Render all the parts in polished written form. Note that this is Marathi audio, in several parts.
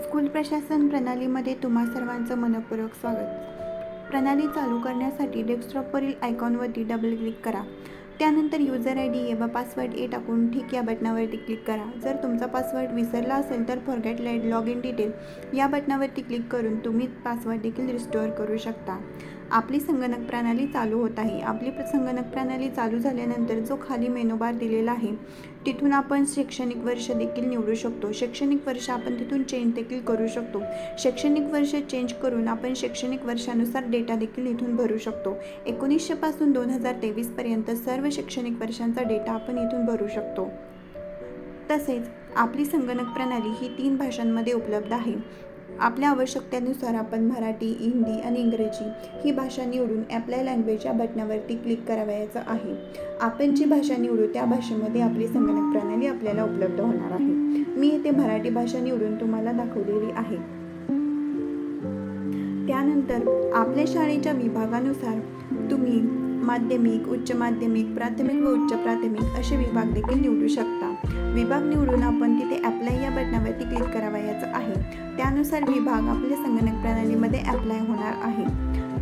स्कूल प्रशासन प्रणालीमध्ये तुम्हा सर्वांचं मनपूर्वक स्वागत. प्रणाली चालू करण्यासाठी डेस्कटॉपवरील आयकॉनवरती डबल क्लिक करा. त्यानंतर युजर ID व पासवर्ड टाकून ठीक या बटनावरती क्लिक करा. जर तुमचा पासवर्ड विसरला असेल तर फॉरगेट लॉग इन डिटेल या बटनावरती क्लिक करून तुम्ही पासवर्ड देखील रिस्टोअर करू शकता. आपली संगणक प्रणाली चालू होत आहे. आपली संगणक प्रणाली चालू झाल्यानंतर जो खाली मेनू बार दिलेला आहे तिथून आपण शैक्षणिक वर्ष देखील निवडू शकतो. शैक्षणिक वर्ष आपण तिथून चेंज देखील करू शकतो. शैक्षणिक वर्ष चेंज करून आपण शैक्षणिक वर्षानुसार डेटा देखील इथून भरू शकतो. 1900 पासून 2023 पर्यंत सर्व शैक्षणिक वर्षांचा डेटा आपण इथून भरू शकतो. तसेच आपली संगणक प्रणाली ही 3 भाषांमध्ये उपलब्ध आहे. आपल्या आवश्यकतेनुसार आपण मराठी, हिंदी आणि इंग्रजी ही भाषा निवडून अप्लाय लँग्वेज या बटनावरती क्लिक करावयाचं आहे. आपण जी भाषा निवडू त्या भाषेमध्ये आपली संगणक प्रणाली आपल्याला उपलब्ध होणार आहे. मी इथे मराठी भाषा निवडून तुम्हाला दाखवलेली आहे. त्यानंतर आपल्या शाळेच्या विभागानुसार तुम्ही माध्यमिक, उच्च माध्यमिक, प्राथमिक व उच्च प्राथमिक असे विभाग देखील निवडू शकता. विभाग निवडून आपण तिथे अप्लाय या बटनावरती क्लिक करावयाचं आहे. त्यानुसार विभाग आपल्या संगणक प्रणालीमध्ये अप्लाय होणार आहे.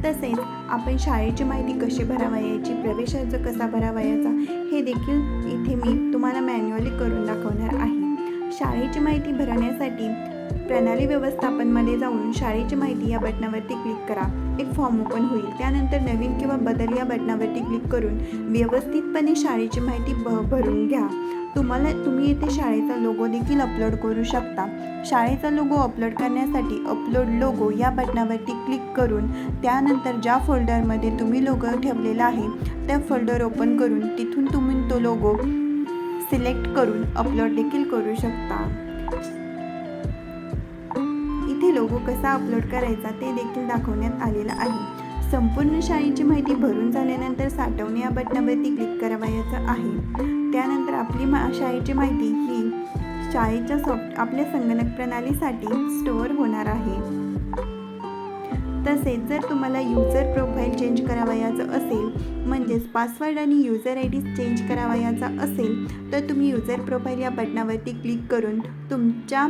तसेच आपण शाळेची माहिती कशी भरावयाची, प्रवेश अर्ज कसा भरावयाचा हे देखील इथे मी तुम्हाला मॅन्युअली करून दाखवणार आहे. शाळेची माहिती भरण्यासाठी प्रणाली व्यवस्थापनमध्ये जाऊन शाळेची माहिती या बटनावरती क्लिक करा. एक फॉर्म ओपन होईल. त्यानंतर नवीन किंवा बदल या बटनावरती क्लिक करून व्यवस्थितपणे शाळेची माहिती भरून घ्या. तुम्ही इथे शाळेचा लोगो देखील अपलोड करू शकता. शाळेचा लोगो अपलोड करण्यासाठी अपलोड लोगो या बटनावरती क्लिक करून त्यानंतर ज्या फोल्डरमध्ये तुम्ही लोगो ठेवलेला आहे त्या फोल्डर ओपन करून तिथून तुम्ही तो लोगो सिलेक्ट करून अपलोड देखील करू शकता. इथे लोगो कसा अपलोड करायचा ते देखील दाखवण्यात आलेलं आहे. संपूर्ण शाळेची माहिती भरून झाल्यानंतर साठवणे या बटनावरती क्लिक करावयाचं आहे. त्यानंतर आपली शाळेची माहिती ही शाळेच्या आपल्या संगणक प्रणालीसाठी स्टोअर होणार आहे. तसेच जर तुम्हाला युजर प्रोफाईल चेंज करावयाचं असेल म्हणजेच पासवर्ड आणि युजर ID चेंज करावयाचा असेल तर तुम्ही युजर प्रोफाईल या बटनावरती क्लिक करून तुमच्या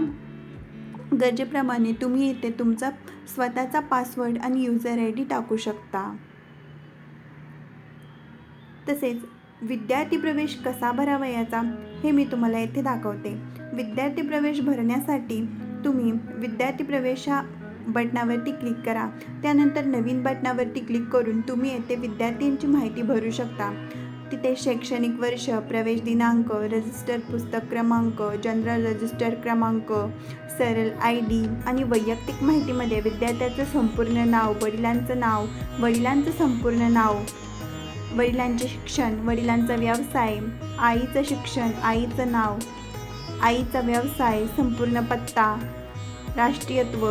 गरजेप्रमाणे तुम्ही इथे तुमचा स्वतःचा पासवर्ड आणि युजर ID टाकू शकता. तसेच विद्यार्थी प्रवेश कसा भरावयाचा हे मी तुम्हाला येथे दाखवते. विद्यार्थी प्रवेश भरण्यासाठी तुम्ही विद्यार्थी प्रवेश या बटनावरती क्लिक करा. त्यानंतर नवीन बटनावरती क्लिक करून तुम्ही येथे विद्यार्थ्यांची माहिती भरू शकता. तिथे शैक्षणिक वर्ष, प्रवेश दिनांक, रजिस्टर पुस्तक क्रमांक, जनरल रजिस्टर क्रमांक, सरळ ID आणि वैयक्तिक माहितीमध्ये विद्यार्थ्याचं संपूर्ण नाव, वडिलांचं संपूर्ण नाव, वडिलांचे शिक्षण, वडिलांचा व्यवसाय, आईचं शिक्षण, आईचं नाव, आईचा व्यवसाय, संपूर्ण पत्ता, राष्ट्रीयत्व,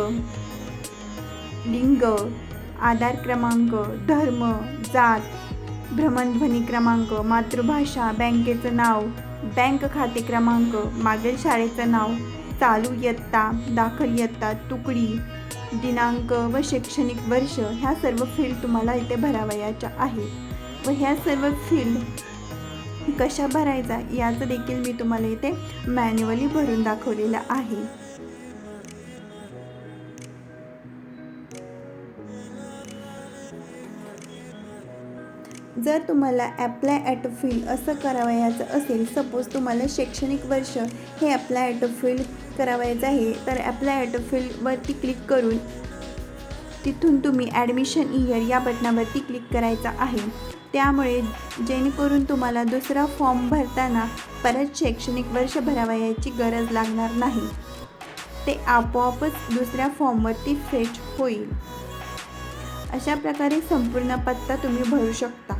लिंग, आधार क्रमांक, धर्म, जात, भ्रमणध्वनी क्रमांक, मातृभाषा, बँकेचं नाव, बँक खाते क्रमांक, मागील शाळेचं नाव, चालू इयत्ता, दाखल इयत्ता, तुकडी, दिनांक व शैक्षणिक वर्ष ह्या सर्व फील्ड तुम्हाला इथे भरावयाच्या आहेत. व ह्या सर्व फील्ड कशा भरायचा याचं देखील मी तुम्हाला इथे मॅन्युअली भरून दाखवलेलं आहे. जर तुम्हाला अप्लाय ॲट फील्ड असं करावयाचं असेल, सपोज तुम्हाला शैक्षणिक वर्ष हे अप्लाय ॲट फील्ड करावयाचं आहे तर अप्लाय ॲट फील्डवरती क्लिक करून तिथून तुम्ही ॲडमिशन इयर या बटनावरती क्लिक करायचं आहे. त्यामुळे जेणेकरून तुम्हाला दुसरा फॉर्म भरताना परत शैक्षणिक वर्ष भरावयाची गरज लागणार नाही. ते आपोआपच दुसऱ्या फॉर्मवरती फेच होईल. अशा प्रकारे संपूर्ण पत्ता तुम्ही भरू शकता.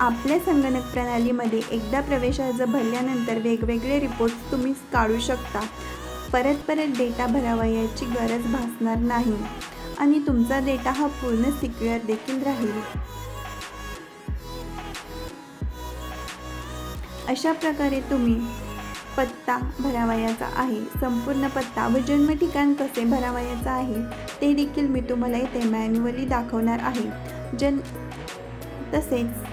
आपल्या संगणक प्रणालीमध्ये एकदा प्रवेश अर्ज भरल्यानंतर वेगवेगळे रिपोर्ट्स तुम्ही काढू शकता. परत डेटा भरावयाची गरज भासणार नाही आणि तुमचा डेटा हा पूर्ण सिक्युअर देखील राहील. अशा प्रकारे तुम्ही पत्ता भरावयाचा आहे. संपूर्ण पत्ता व जन्म ठिकाण कसे भरावयाचं आहे ते देखील मी तुम्हाला इथे मॅन्युअली दाखवणार आहे. तसेच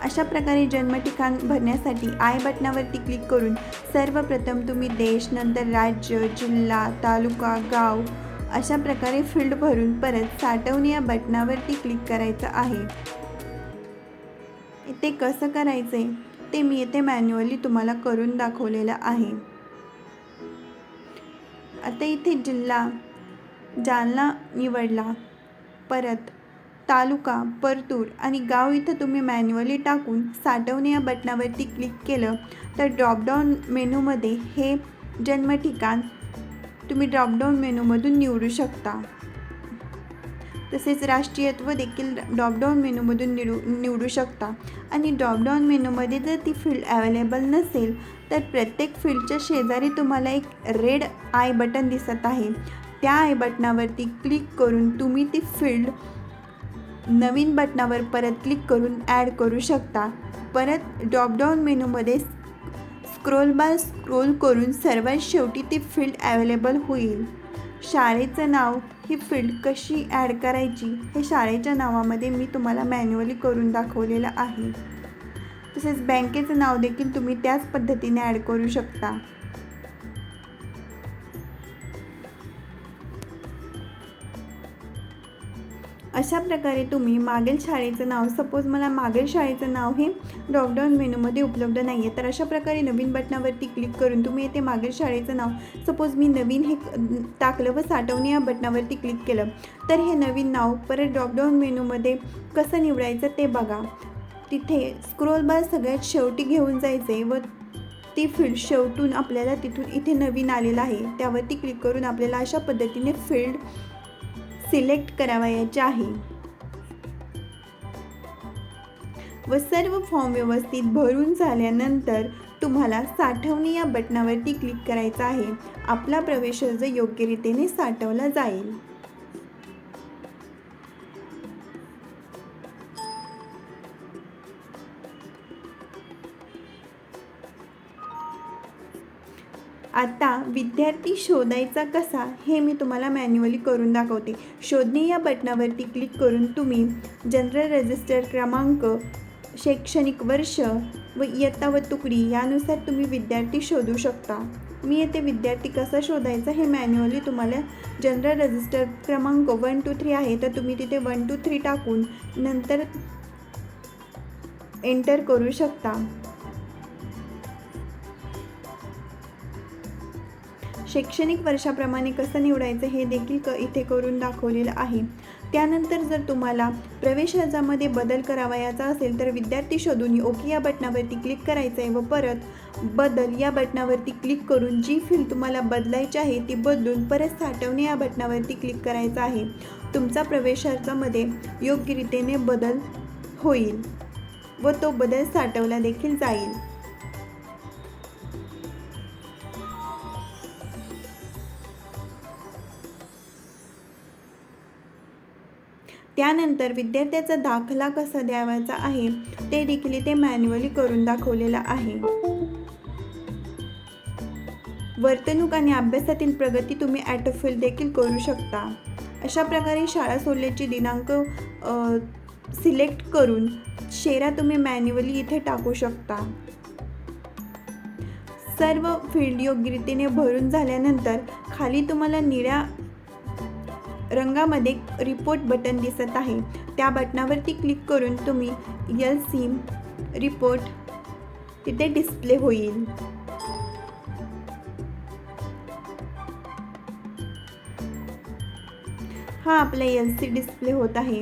अशा प्रकारे जन्म ठिकाण भरण्यासाठी आय बटनावरती क्लिक करून सर्वप्रथम तुम्ही देश, नंतर राज्य, जिल्हा, तालुका, गाव अशा प्रकारे फील्ड भरून परत साठवणे या बटनावरती क्लिक करायचं आहे. ते कसं करायचे ते मी येथे मॅन्युअली तुम्हाला करून दाखवलेलं आहे. आता इथे जिल्हा जालना निवडला, परत तालुका परतूर आणि गाव इथं तुम्ही मॅन्युअली टाकून साठवणे या बटनावरती क्लिक केलं तर ड्रॉपडाऊन मेनूमध्ये हे जन्म ठिकाण तुम्ही ड्रॉपडाऊन मेनूमधून निवडू शकता. तसेच राष्ट्रीयत्व देखील ड्रॉपडाऊन मेनूमधून निवडू शकता. आणि ड्रॉपडाऊन मेनूमध्ये जर ती फील्ड अवेलेबल नसेल तर प्रत्येक फील्डच्या शेजारी तुम्हाला एक रेड आय बटन दिसत आहे. त्या आय बटनावरती क्लिक करून तुम्ही ती फील्ड नवीन बटनावर परत क्लिक करून ॲड करू शकता. परत ड्रॉपडाऊन मेनूमध्ये स्क्रोल बार स्क्रोल करून सर्वात शेवटी ती फील्ड अवेलेबल होईल. शाळेचं नाव ही फील्ड कशी ॲड करायची हे शाळेच्या नावामध्ये मी तुम्हाला मॅन्युअली करून दाखवलेलं आहे. तसेच बँकेचं नाव देखील तुम्ही त्याच पद्धतीने ॲड करू शकता. अशा प्रकारे तुम्ही मागील शाळेचं नाव, सपोज मला मागील शाळेचं नाव हे ड्रॉपडाऊन मेनूमध्ये उपलब्ध नाही आहे, तर अशा प्रकारे नवीन बटनावरती क्लिक करून तुम्ही येथे मागील शाळेचं नाव, सपोज मी नवीन हे टाकलं व साठवणे या बटनावरती क्लिक केलं तर हे नवीन नाव परत ड्रॉपडाऊन मेनूमध्ये कसं निवडायचं ते बघा. तिथे स्क्रोल बार सगळ्यात शेवटी घेऊन जायचे व ती फील्ड शेवटून आपल्याला तिथून इथे नवीन आलेलं आहे त्यावरती क्लिक करून आपल्याला अशा पद्धतीने फील्ड सिलेक्ट करावयाचे आहे. व सर्व फॉर्म व्यवस्थित भरून झाल्यानंतर तुम्हाला साठवणे या बटनावरती क्लिक करायचं आहे. आपला प्रवेश अर्ज योग्यरीतीने साठवला जाईल. आता विद्यार्थी शोधायचा कसा हे मी तुम्हाला मॅन्युअली करून दाखवते. शोधणे या बटनावरती क्लिक करून तुम्ही जनरल रजिस्टर क्रमांक, शैक्षणिक वर्ष व इयत्ता व तुकडी यानुसार तुम्ही विद्यार्थी शोधू शकता. मी येथे विद्यार्थी कसा शोधायचा हे मॅन्युअली तुम्हाला, जनरल रजिस्टर क्रमांक 1 2 3 आहे तर तुम्ही तिथे 1 2 3 टाकून नंतर एंटर करू शकता. शैक्षणिक वर्षाप्रमाणे कसं निवडायचं हे देखील इथे करून दाखवलेलं आहे. त्यानंतर जर तुम्हाला प्रवेश अर्जामध्ये बदल करावयाचा असेल तर विद्यार्थी शोधून ओके या बटनावरती क्लिक करायचं आहे व परत बदल या बटनावरती क्लिक करून जी फील्ड तुम्हाला बदलायची आहे ती बदलून परत साठवणे या बटनावरती क्लिक करायचं आहे. तुमचा प्रवेश अर्जामध्ये योग्यरीतीने बदल होईल व तो बदल साठवला देखील जाईल. त्यानंतर विद्यार्थ्याचा दाखला कसा द्यावायचा आहे ते देखील इथे मॅन्युअली करून दाखवलेला आहे. वर्तणूक आणि अभ्यासातील प्रगती तुम्ही ॲटोफिल देखील करू शकता. अशा प्रकारे शाळा सोडल्याची दिनांक सिलेक्ट करून शेरा तुम्ही मॅन्युअली इथे टाकू शकता. सर्व फील्ड योग्यरीतीने भरून झाल्यानंतर खाली तुम्हाला निळ्या रंगामध्ये रिपोर्ट बटन दिसत आहे. त्या बटनावरती क्लिक करून तुम्ही LC रिपोर्ट तिथे डिस्प्ले होईल. हा आपला LC डिस्प्ले होत आहे.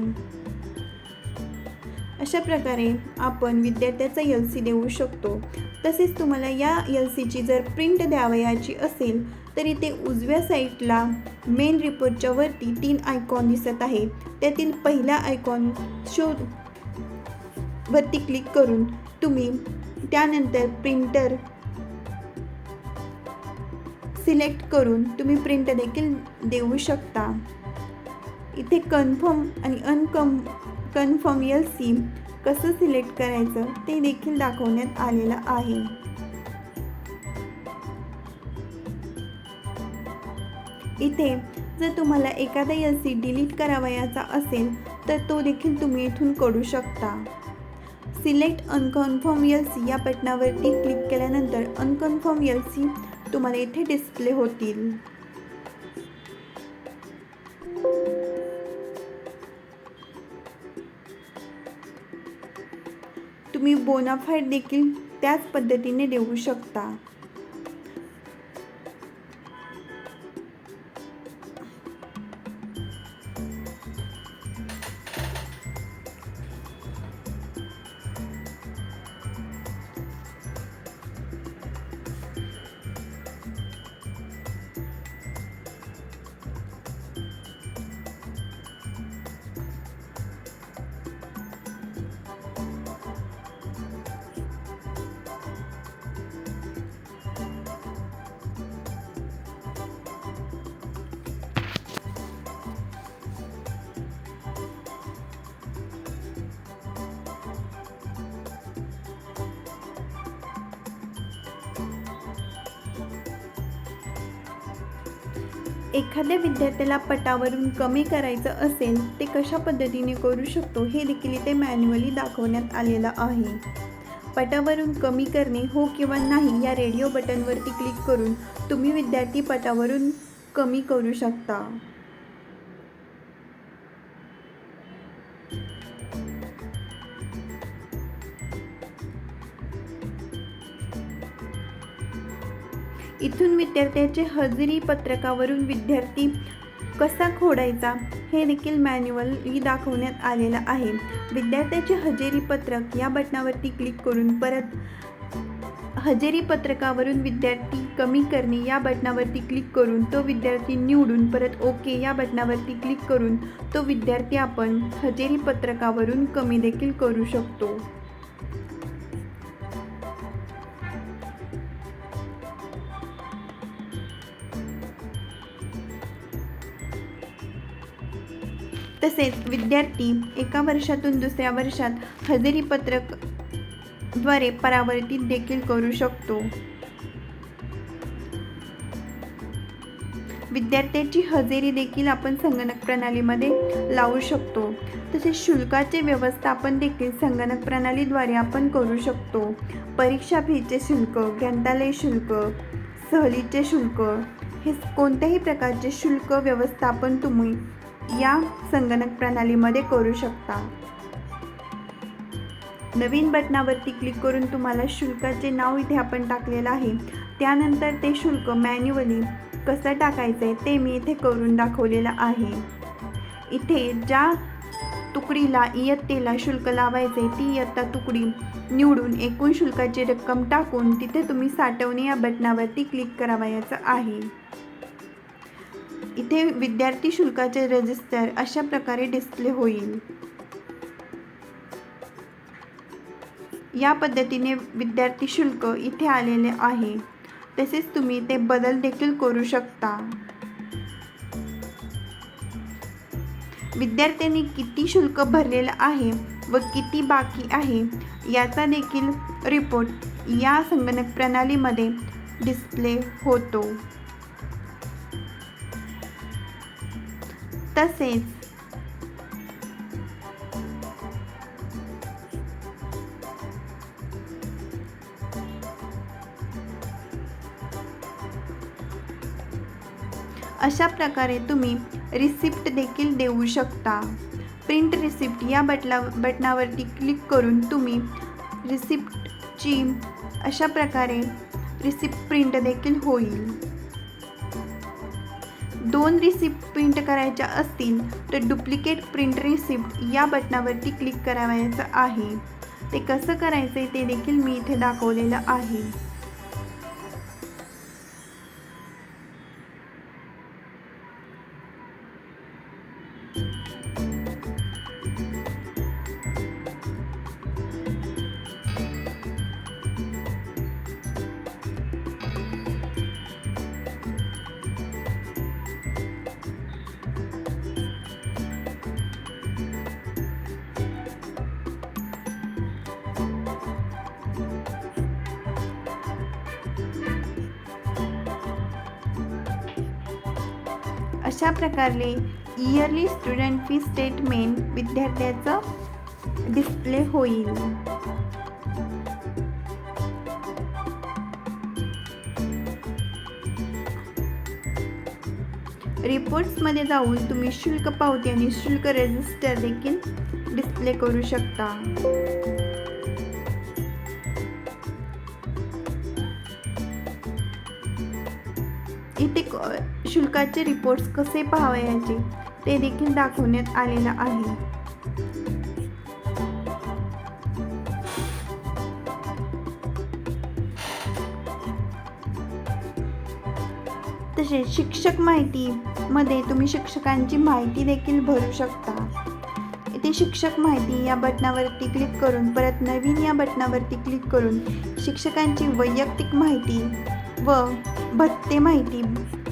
अशा प्रकारे आपण विद्यार्थ्याचा LC देऊ शकतो. तसेच तुम्हाला या LCची जर प्रिंट द्यावयाची असेल तर इथे उजव्या साईडला मेन रिपोर्टच्या वरती 3 आयकॉन दिसत आहे. त्यातील पहिला आयकॉन वरती क्लिक करून तुम्ही त्यानंतर प्रिंटर सिलेक्ट करून तुम्ही प्रिंट देखील देऊ शकता. इथे कन्फर्म आणि कन्फर्म LC कसं सिलेक्ट करायचं ते देखील दाखवण्यात आलेलं आहे. इथे जर तुम्हाला एखादा LC डिलीट करावयाचा असेल तर तो देखील तुम्ही इथून करू शकता. सिलेक्ट अनकन्फर्म LC या बटनावरती क्लिक केल्यानंतर अनकन्फर्म LC तुम्हाला इथे डिस्प्ले होतील. तुम्ही बोनाफाईड देखील त्याच पद्धतीने देऊ शकता. एखाद्या विद्यार्थ्याला पटावरून कमी करायचं असेल ते कशा पद्धतीने करू शकतो हे देखील इथे मॅन्युअली दाखवण्यात आलेलं आहे. पटावरून कमी करणे हो किंवा नाही या रेडिओ बटनवरती क्लिक करून तुम्ही विद्यार्थी पटावरून कमी करू शकता. इथून विद्यार्थ्याचे हजेरी पत्रकावरून विद्यार्थी कसा खोडायचा हे देखील मॅन्युअली दाखवण्यात आलेलं आहे. विद्यार्थ्याचे हजेरी पत्रक या बटनावरती क्लिक करून परत हजेरी पत्रकावरून विद्यार्थी कमी करणे या बटनावरती क्लिक करून तो विद्यार्थी निवडून परत ओके या बटनावरती क्लिक करून तो विद्यार्थी आपण हजेरी पत्रकावरून कमी देखील करू शकतो. तसेच विद्यार्थी एका वर्षातून दुसऱ्या वर्षात हजेरी पत्रक द्वारे परावर्तित देखील करू शकतो. विद्यार्थ्याची हजेरी देखील आपण संगणक प्रणालीमध्ये लावू शकतो. तसेच शुल्काचे व्यवस्थापन देखील संगणक प्रणालीद्वारे आपण करू शकतो. परीक्षा फीचे शुल्क, ग्रंथालय शुल्क, सहलीचे शुल्क हे कोणत्याही प्रकारचे शुल्क व्यवस्थापन तुम्ही या संगणक प्रणालीमध्ये करू शकता. नवीन बटनावरती क्लिक करून तुम्हाला शुल्काचे नाव इथे आपण टाकलेलं आहे. त्यानंतर ते शुल्क मॅन्युअली कसं टाकायचं आहे ते मी इथे करून दाखवलेलं आहे. इथे ज्या तुकडीला इयत्तेला शुल्क लावायचे ती इयत्ता तुकडी निवडून एकूण शुल्काची रक्कम टाकून तिथे तुम्ही साठवणे या बटनावरती क्लिक करावयाचं आहे. इथे विद्यार्थी शुल्काचे रजिस्टर अशा प्रकारे डिस्प्ले होईल. या पद्धतीने विद्यार्थी शुल्क इथे आलेले आहे. तसेच तुम्ही ते बदल देखील करू शकता. विद्यार्थ्यांनी किती शुल्क भरलेलं आहे व किती बाकी आहे याचा देखील रिपोर्ट या संगणक प्रणालीमध्ये डिस्प्ले होतो. तसेच अशा प्रकारे तुम्ही रिसिप्ट देखील देऊ शकता. प्रिंट रिसिप्ट या बटनावरती क्लिक करून तुम्ही रिसिप्टची अशा प्रकारे रिसिप्ट प्रिंट देखील होईल. 2 रिसिप्ट प्रिंट करायच्या असतील तर डुप्लिकेट प्रिंट रिसिप्ट या बटनावरती क्लिक करावयाचं आहे. ते कसं करायचं ते देखील मी इथे दाखवलेलं आहे. अशा प्रकारे इयरली स्टुडंट फी स्टेटमेंट विद्यार्थ्याचं डिस्प्ले होईल. रिपोर्ट्समध्ये जाऊन तुम्ही शुल्क पावती आणि शुल्क रजिस्टर देखील डिस्प्ले करू शकता. इथे शुल्काचे रिपोर्ट्स कसे पाहावयाचे ते देखील दाखवण्यात आलेलं आहे. तसेच शिक्षक माहितीमध्ये तुम्ही शिक्षकांची माहिती देखील भरू शकता. इथे शिक्षक माहिती या बटनावरती क्लिक करून परत नवीन या बटनावरती क्लिक करून शिक्षकांची वैयक्तिक माहिती व भत्ते माहिती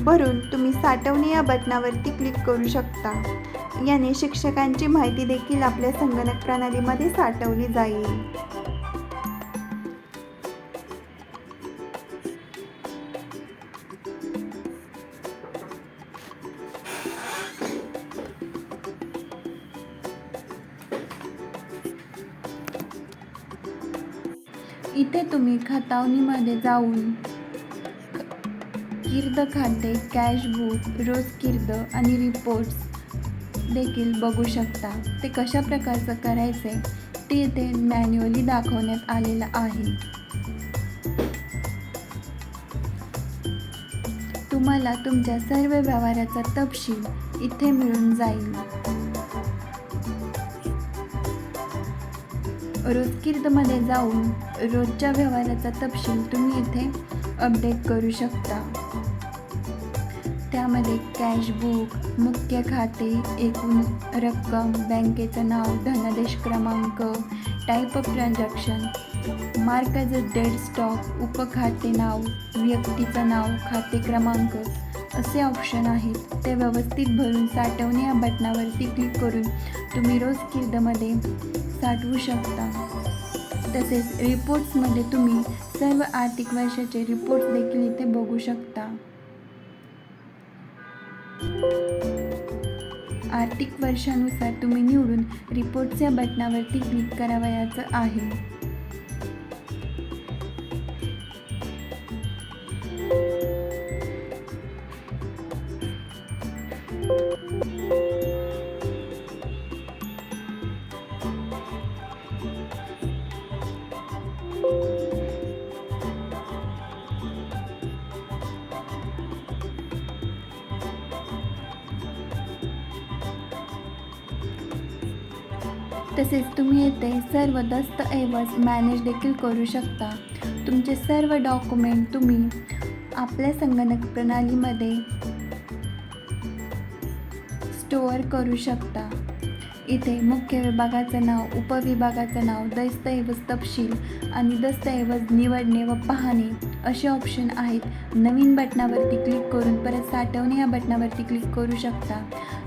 भरून तुम्ही साठवणे या बटनावरती क्लिक करू शकता. याने शिक्षकांची माहिती देखील आपल्या संगणक प्रणालीमध्ये साठवली जाईल. इथे तुम्ही खतावणीमध्ये जाऊन कीर्द खाते, कॅश बुक, रोज कीर्द आणि रिपोर्ट्स देखील बघू शकता. ते कशा प्रकारचं करायचे ते इथे मॅन्युअली दाखवण्यात आलेलं आहे. तुम्हाला तुमच्या सर्व व्यवहाराचा तपशील इथे मिळून जाईल. रोज कीर्दमध्ये जाऊन रोजच्या व्यवहाराचा तपशील तुम्ही इथे अपडेट करू शकता. त्यामध्ये कॅश बुक, मुख्य खाते, एकूण रक्कम, बँकेचं नाव, धनादेश क्रमांक, type of transaction, mark as a dead stock, उपखाते नाव, व्यक्तीचं नाव, खाते क्रमांक असे ऑप्शन आहेत. ते व्यवस्थित भरून साठवणे या बटनावरती क्लिक करून तुम्ही रोज कीर्दमध्ये साठवू शकता. तसेच रिपोर्ट्समध्ये तुम्ही सर्व आर्थिक वर्षाचे रिपोर्ट्स देखील इथे बघू शकता. आर्थिक वर्षानुसार तुम्ही निवडून रिपोर्ट्सच्या बटनावरती क्लिक करावयाचं आहे. तसेच तुम्ही येथे सर्व दस्तऐवज मॅनेज देखील करू शकता. तुमचे सर्व डॉक्युमेंट तुम्ही आपल्या संगणक प्रणालीमध्ये स्टोअर करू शकता. इथे मुख्य विभागाचं नाव, उपविभागाचं नाव, दस्तऐवज तपशील आणि दस्तऐवज निवडणे व पाहणे असे ऑप्शन आहेत. नवीन बटनावरती क्लिक करून परत साठवणे या बटनावरती क्लिक करू शकता.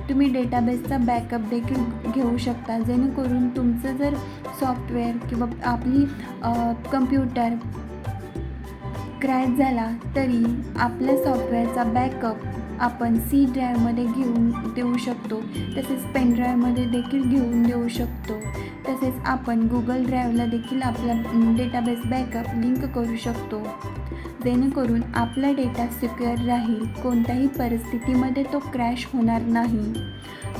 तुम्ही डेटाबेसचा बॅकअप देखील घेऊ शकता, जेणेकरून तुमचं जर सॉफ्टवेअर किंवा आपली कम्प्युटर क्रॅश झाला तरी आपल्या सॉफ्टवेअरचा बॅकअप आपण सी ड्राईव्हमध्ये घेऊन देऊ शकतो. तसेच पेन ड्राईव्हमध्ये देखील घेऊन देऊ शकतो. तसेच आपण गुगल ड्राईव्हला देखील आपला डेटाबेस बॅकअप लिंक करू शकतो, जेणेकरून आपला डेटा सिक्युअर राहील. कोणत्याही परिस्थितीमध्ये तो क्रॅश होणार नाही.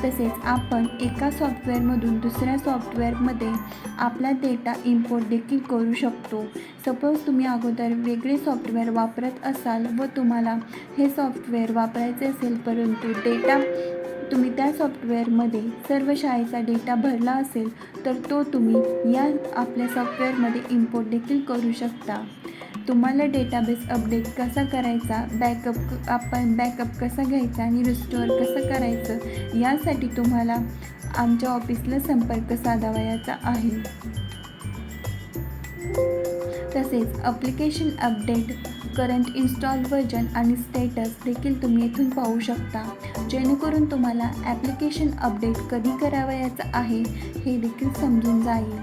तसेच आपण एका सॉफ्टवेअरमधून दुसऱ्या सॉफ्टवेअरमध्ये आपला डेटा इम्पोर्ट देखील करू शकतो. सपोज तुम्ही अगोदर वेगळे सॉफ्टवेअर वापरत असाल व तुम्हाला हे सॉफ्टवेअर वापरायचे असेल, परंतु डेटा तुम्ही त्या सॉफ्टवेअरमध्ये सर्व शाळेचा डेटा भरला असेल तर तो तुम्ही या आपल्या सॉफ्टवेअरमध्ये इम्पोर्ट देखील करू शकता. तुम्हाला डेटाबेस अपडेट कसा करायचा, आपण बॅकअप कसा घ्यायचा आणि रिस्टोअर कसं करायचं यासाठी तुम्हाला आमच्या ऑफिसला संपर्क साधावयाचा आहे. तसेच application update, current install version आणि स्टेटस देखील तुम्ही इथून पाहू शकता, जेणेकरून तुम्हाला ॲप्लिकेशन अपडेट कधी करावयाचं आहे हे देखील समजून जाईल.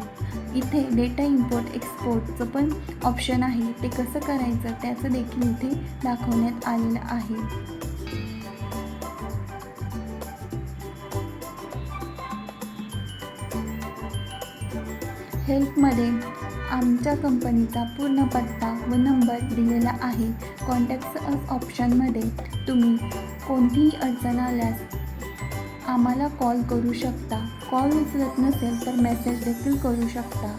इथे डेटा इम्पोर्ट एक्सपोर्टचं पण ऑप्शन आहे, ते कसं करायचं त्याचं देखील इथे दाखवण्यात आलेलं आहे. हेल्पमध्ये आमच्या कंपनीचा पूर्ण पत्ता व नंबर दिलेला आहे. कॉन्टॅक्ट अस ऑप्शनमध्ये तुम्ही कोणतीही अडचण आल्यास आम्हाला कॉल करू शकता. कॉल उचलत नसेल तर मेसेज देखील करू शकता.